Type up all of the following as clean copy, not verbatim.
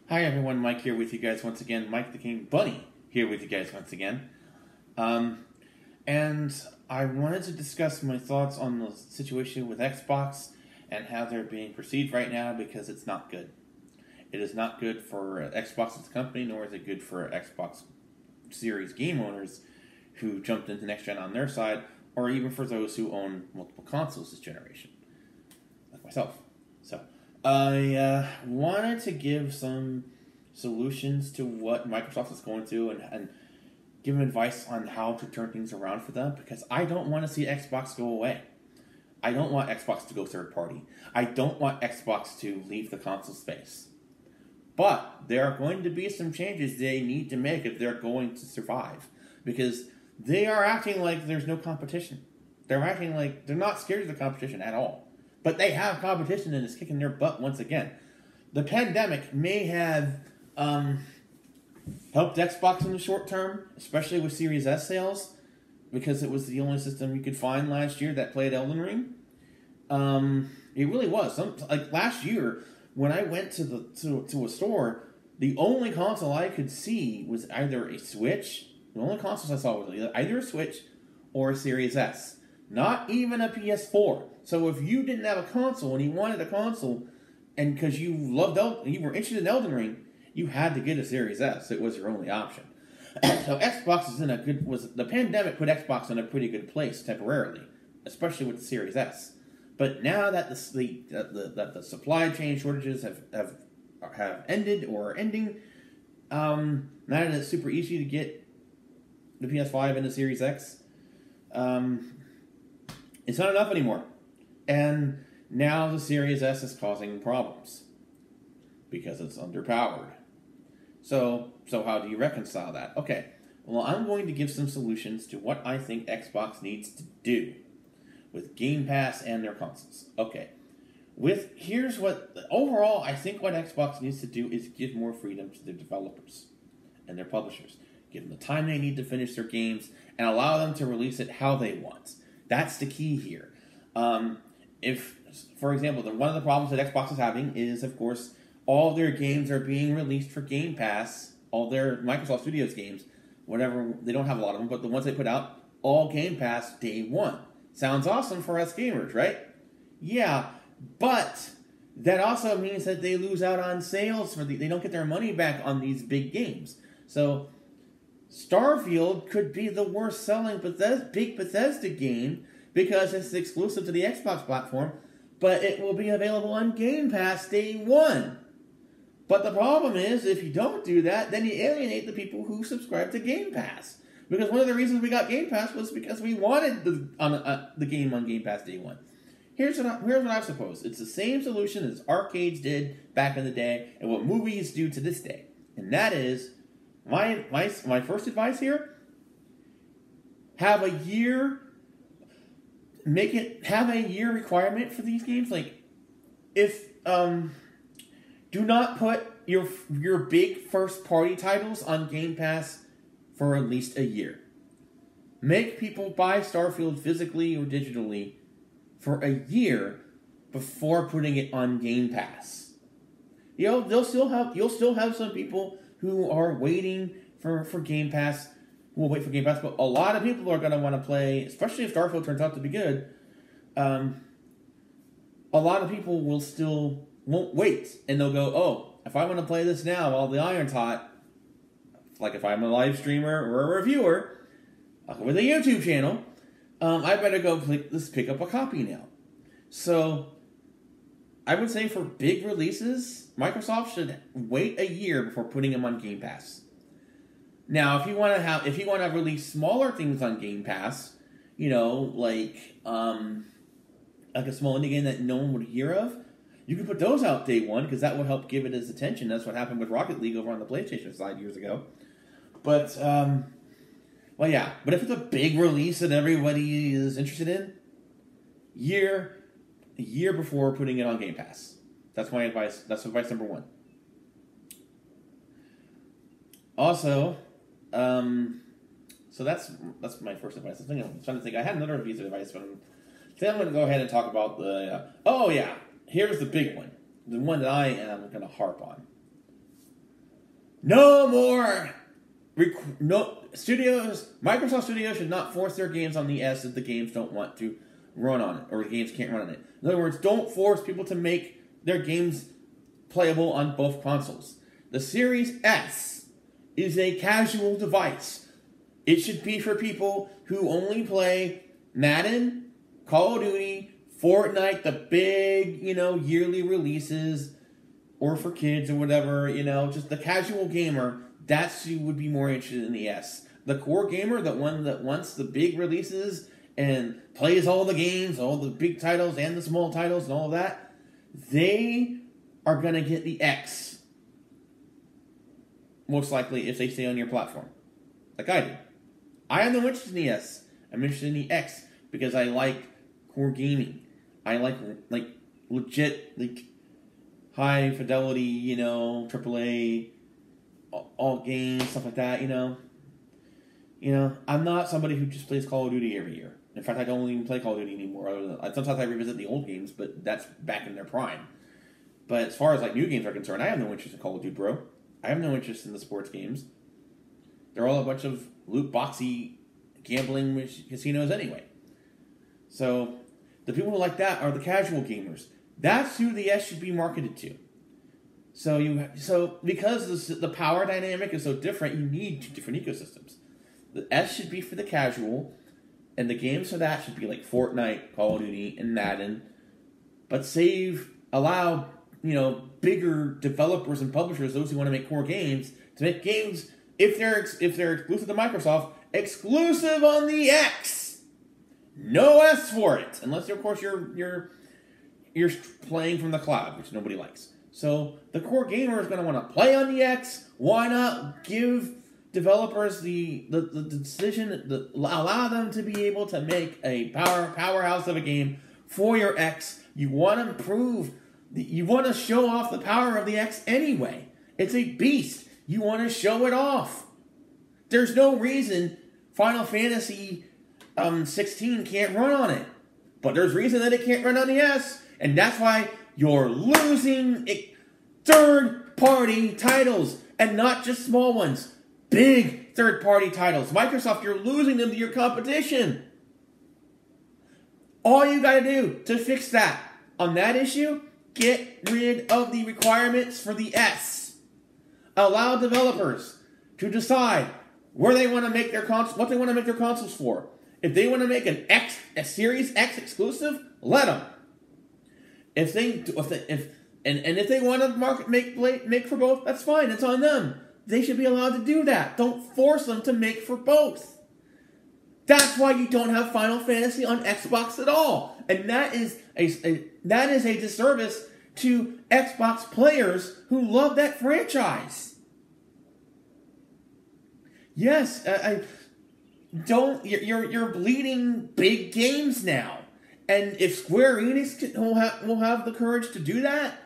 Hi everyone, Mike here with you guys once again. Mike the King Bunny here with you guys once again. And I wanted to discuss my thoughts on the situation with Xbox and how they're being perceived right now because it's not good. It is not good for Xbox as a company, nor is it good for Xbox Series game owners who jumped into next gen on their side, or even for those who own multiple consoles this generation, like myself. So, I wanted to give some solutions to what Microsoft is going through and give them advice on how to turn things around for them because I don't want to see Xbox go away. I don't want Xbox to go third party. I don't want Xbox to leave the console space. But there are going to be some changes they need to make if they're going to survive because they are acting like there's no competition. They're acting like they're not scared of the competition at all. But they have competition and it's kicking their butt once again. The pandemic may have helped Xbox in the short term, especially with Series S sales, because it was the only system you could find last year that played Elden Ring. It really was. Like last year, when I went to a store, the only console I could see was either a Switch. The only consoles I saw was either a Switch or a Series S. Not even a PS4. So if you didn't have a console and you wanted a console, and because you you were interested in Elden Ring, you had to get a Series S. It was your only option. So Xbox is in a good. The pandemic put Xbox in a pretty good place temporarily, especially with the Series S. But now that the supply chain shortages have ended or are ending, now that it's super easy to get the PS5 and the Series X, it's not enough anymore. And now the Series S is causing problems because it's underpowered. So how do you reconcile that? Okay, well, I'm going to give some solutions to what I think Xbox needs to do with Game Pass and their consoles. Okay, here's what overall I think what Xbox needs to do is give more freedom to their developers and their publishers. Give them the time they need to finish their games and allow them to release it how they want. That's the key here. If, for example, one of the problems that Xbox is having is, of course, all their games are being released for Game Pass, all their Microsoft Studios games, whatever, they don't have a lot of them, but the ones they put out, all Game Pass day one. Sounds awesome for us gamers, right? Yeah, but that also means that they lose out on sales, they don't get their money back on these big games. So, Starfield could be the worst selling big Bethesda game because it's exclusive to the Xbox platform, but it will be available on Game Pass day one. But the problem is, if you don't do that, then you alienate the people who subscribe to Game Pass. Because one of the reasons we got Game Pass was because we wanted the game on Game Pass day one. Here's what I suppose. It's the same solution as arcades did back in the day and what movies do to this day. And that is, my first advice here, have a year requirement for these games. Like, if do not put your big first party titles on Game Pass for at least a year. Make people buy Starfield physically or digitally for a year before putting it on Game Pass. You'll still have some people who are waiting for Game Pass. We'll wait for Game Pass, but a lot of people are going to want to play, especially if Starfield turns out to be good. A lot of people won't wait, and they'll go, oh, if I want to play this now while the iron's hot, like if I'm a live streamer or a reviewer with a YouTube channel, I better go pick up a copy now. So I would say for big releases, Microsoft should wait a year before putting them on Game Pass. Now, if you want to release smaller things on Game Pass, like a small indie game that no one would hear of, you can put those out day one because that would help give it its attention. That's what happened with Rocket League over on the PlayStation side years ago. But well, yeah. But if it's a big release that everybody is interested in, a year before putting it on Game Pass. That's my advice. That's advice number one. Also, so that's my first advice. I'm trying to think. I had another piece of advice, but then I'm going to go ahead and talk about the. Oh yeah, here's the big one. The one that I am going to harp on. No more. No studios. Microsoft Studios should not force their games on the S if the games don't want to run on it, or the games can't run on it. In other words, don't force people to make their games playable on both consoles. The Series S is a casual device. It should be for people who only play Madden, Call of Duty, Fortnite, the big, yearly releases, or for kids or whatever, just the casual gamer. That's who would be more interested in the S. The core gamer, the one that wants the big releases and plays all the games, all the big titles and the small titles and all of that, they are going to get the X. Most likely if they stay on your platform. Like I do. I have no interest in the S. I'm interested in the X because I like core gaming. I like legit, high fidelity, AAA, all games, stuff like that, I'm not somebody who just plays Call of Duty every year. In fact, I don't even play Call of Duty anymore. Sometimes I revisit the old games, but that's back in their prime. But as far as new games are concerned, I have no interest in Call of Duty, bro. I have no interest in the sports games. They're all a bunch of loot boxy gambling casinos anyway. So the people who like that are the casual gamers. That's who the S should be marketed to. So because the power dynamic is so different, you need two different ecosystems. The S should be for the casual, and the games for that should be like Fortnite, Call of Duty, and Madden. But allow bigger developers and publishers, those who want to make core games, to make games if they're exclusive to Microsoft, exclusive on the X. No S for it, unless of course you're playing from the cloud, which nobody likes. So the core gamer is going to want to play on the X. Why not give developers the decision, allow them to be able to make a powerhouse of a game for your X? You want to show off the power of the X anyway. It's a beast. You want to show it off. There's no reason Final Fantasy 16 can't run on it. But there's reason that it can't run on the S. And that's why you're losing third-party titles. And not just small ones. Big third-party titles. Microsoft, you're losing them to your competition. All you got to do to fix that on that issue, get rid of the requirements for the S. Allow developers to decide where they want to make their what they want to make their consoles for. If they want to make a Series X exclusive, let them. If they want to make for both, that's fine. It's on them. They should be allowed to do that. Don't force them to make for both. That's why you don't have Final Fantasy on Xbox at all, and that is a disservice to Xbox players who love that franchise. Yes, you're bleeding big games now. And if Square Enix will have the courage to do that,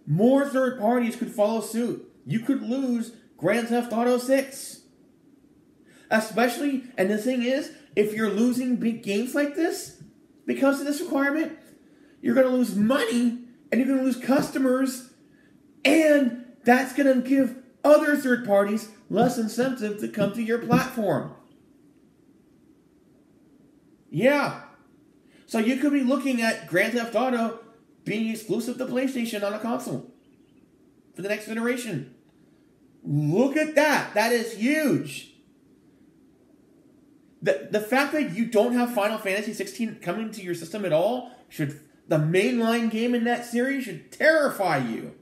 more third parties could follow suit. You could lose Grand Theft Auto 6. Especially, and the thing is, if you're losing big games like this, because of this requirement, you're going to lose money, and you're going to lose customers, and that's going to give other third parties less incentive to come to your platform. Yeah. So you could be looking at Grand Theft Auto being exclusive to PlayStation on a console for the next generation. Look at that. That is huge. The fact that you don't have Final Fantasy 16 coming to your system at all, the mainline game in that series should terrify you.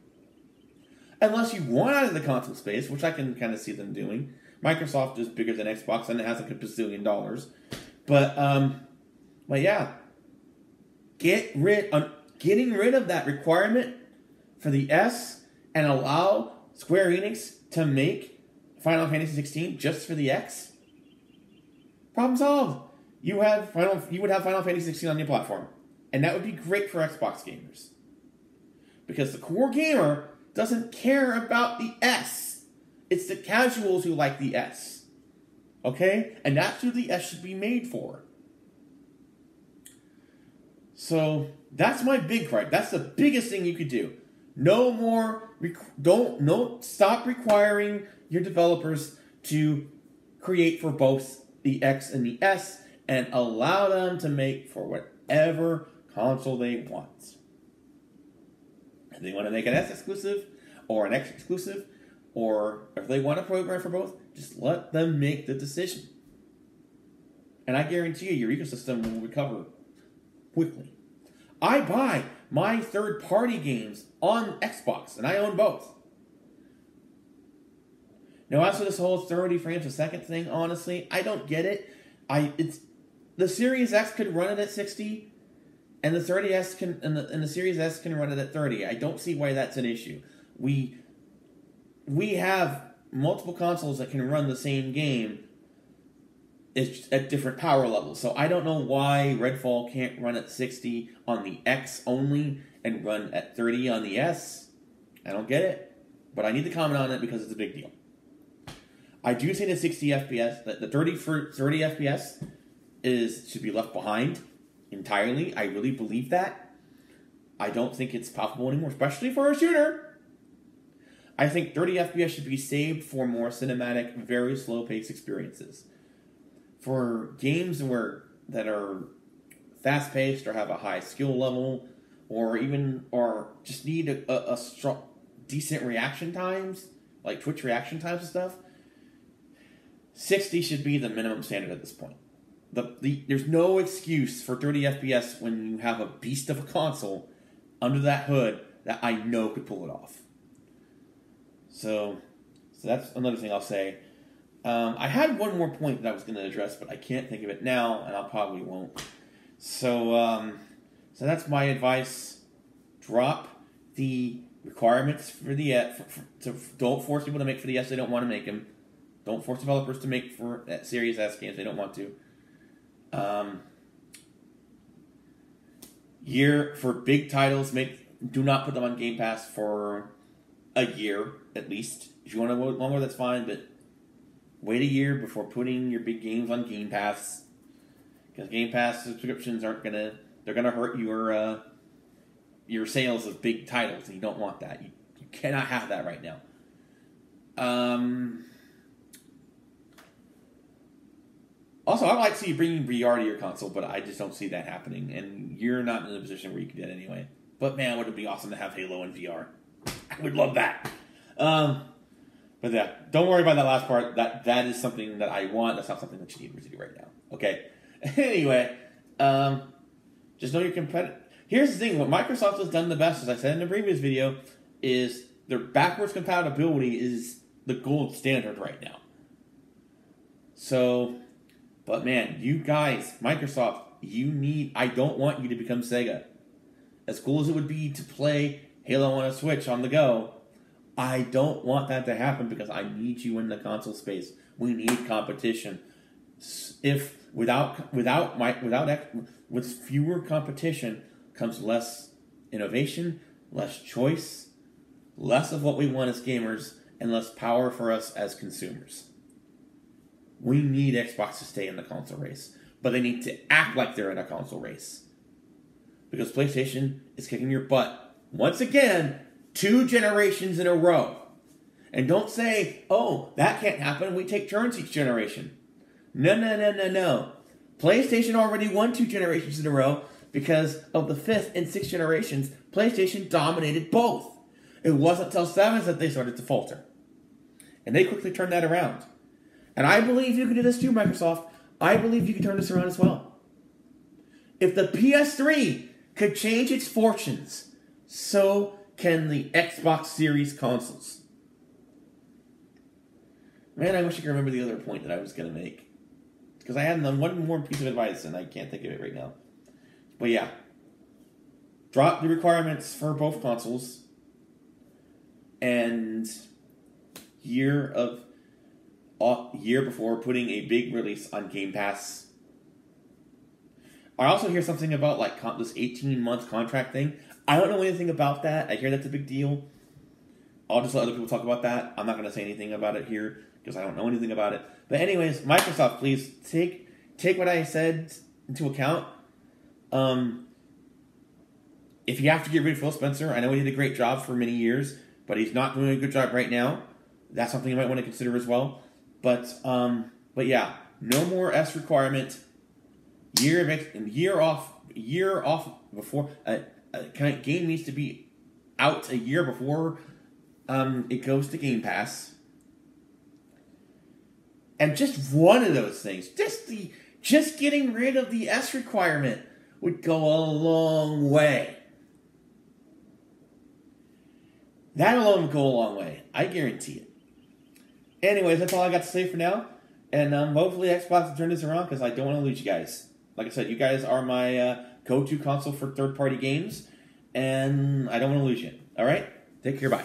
Unless you want out of the console space, which I can kind of see them doing. Microsoft is bigger than Xbox and it has like $1 bazillion. But yeah. Getting rid of that requirement for the S and allow Square Enix to make Final Fantasy 16 just for the X. Problem solved. You would have Final Fantasy 16 on your platform. And that would be great for Xbox gamers. Because the core gamer doesn't care about the S. It's the casuals who like the S. Okay? And that's who the S should be made for. So, that's my big gripe. That's the biggest thing you could do. No more. Don't stop requiring your developers to create for both the X and the S, and allow them to make for whatever console they want. If they want to make an S exclusive or an X exclusive, or if they want to program for both, just let them make the decision. And I guarantee you, your ecosystem will recover quickly. I buy my third-party games on Xbox, and I own both. Now, as for this whole 30 frames a second thing, honestly, I don't get it. The Series X could run it at 60, and the 30S can, and the Series S can run it at 30. I don't see why that's an issue. We have multiple consoles that can run the same game. It's at different power levels. So I don't know why Redfall can't run at 60 on the X only and run at 30 on the S. I don't get it. But I need to comment on it because it's a big deal. I do say the 60 FPS, that the 30 FPS should be left behind entirely. I really believe that. I don't think it's possible anymore, especially for a shooter. I think 30 FPS should be saved for more cinematic, very slow-paced experiences. For games that are fast-paced or have a high skill level, or just need a strong, decent reaction times, like Twitch reaction times and stuff, 60 should be the minimum standard at this point. There's no excuse for 30 FPS when you have a beast of a console under that hood that I know could pull it off. So that's another thing I'll say. I had one more point that I was going to address, but I can't think of it now, and I probably won't. So that's my advice. Drop the requirements for the don't force people to make for the S they don't want to make them. Don't force developers to make for Series S games they don't want to. For big titles, do not put them on Game Pass for a year at least. If you want to wait longer, that's fine, but wait a year before putting your big games on Game Pass, because Game Pass subscriptions they're gonna hurt your sales of big titles, and you don't want that. You cannot have that right now. Also, I'd like to see you bringing VR to your console, but I just don't see that happening, and you're not in a position where you can do that anyway. But man, would it be awesome to have Halo in VR? I would love that. But yeah, don't worry about that last part. That is something that I want. That's not something that you need to do right now. Okay. Anyway, just know you're competitive. Here's the thing: what Microsoft has done the best, as I said in the previous video, is their backwards compatibility is the gold standard right now. So, but man, you guys, Microsoft, I don't want you to become Sega. As cool as it would be to play Halo on a Switch on the go, I don't want that to happen because I need you in the console space. We need competition. With fewer competition comes less innovation, less choice, less of what we want as gamers, and less power for us as consumers. We need Xbox to stay in the console race, but they need to act like they're in a console race. Because PlayStation is kicking your butt. Once again, 2 generations in a row. And don't say, oh, that can't happen. We take turns each generation. No. PlayStation already won 2 generations in a row because of the 5th and 6th generations. PlayStation dominated both. It wasn't until 7 that they started to falter. And they quickly turned that around. And I believe you can do this too, Microsoft. I believe you can turn this around as well. If the PS3 could change its fortunes, so can the Xbox Series consoles. Man, I wish I could remember the other point that I was going to make. Because I had one more piece of advice, and I can't think of it right now. But yeah. Drop the requirements for both consoles. And year before putting a big release on Game Pass. I also hear something about this 18-month contract thing. I don't know anything about that. I hear that's a big deal. I'll just let other people talk about that. I'm not going to say anything about it here because I don't know anything about it. But anyways, Microsoft, please take what I said into account. if you have to get rid of Phil Spencer, I know he did a great job for many years, but he's not doing a good job right now. That's something you might want to consider as well. But yeah, no more S requirement. Year off before game needs to be out a year before it goes to Game Pass. And just one of those things, just getting rid of the S requirement would go a long way. That alone would go a long way. I guarantee it. Anyways, that's all I got to say for now. And hopefully Xbox will turn this around because I don't want to lose you guys. Like I said, you guys are my go-to console for third-party games. And I don't want to lose you. All right? Take care. Bye.